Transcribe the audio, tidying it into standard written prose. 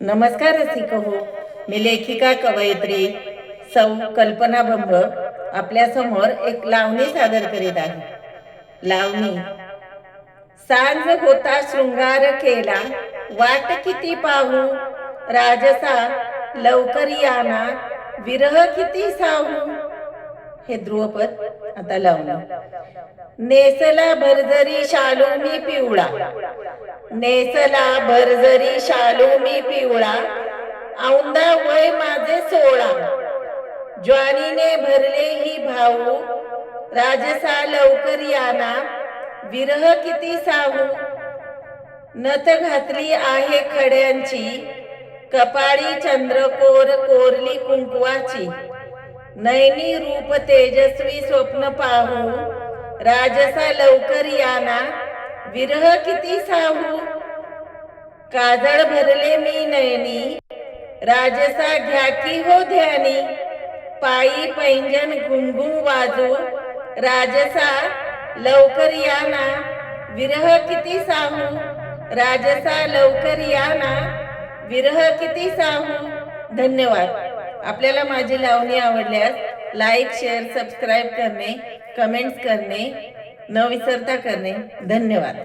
नमस्कार रसिक हो, मी लेखिका कवयित्री सौ कल्पना बंब आपल्या समोर एक लावणी सादर करीत आहे। लावणी। सांज होता शृंगार केला, वाट किती पाहू, राजसा लवकर याना, विरह किती साहू। हे ध्रुवपद। आता लावणी। नेसला भरजरी शालू मी पिवळा, नेसला भरजरी शालू मी पिवळा, औंदा वय माझे 16, ज्वानीने भरले ही भाऊ, राजसा लवकर याना, विरह किती साहू। नथ घातली आहे खड्यांची, कपाळी चंद्रकोर कोरली कुंकवाची, नैनी रूप तेजस्वी स्वप्न पाहू, राजसा लवकर याना, विरह किती साहू। काजळ भरले मी नयनी, राजसा घ्या की हो ध्यानी, पायी पैंजन घुंघुं वाजू, राजसा लवकर याना, विरह किती साहू। राजसा लवकर याना, विरह किती साहू। धन्यवाद। आपल्याला माझी लावणी आवडल्यास लाईक, शेअर, सबस्क्राईब करणे, कमेंट्स करणे न विसरता करणे। धन्यवाद।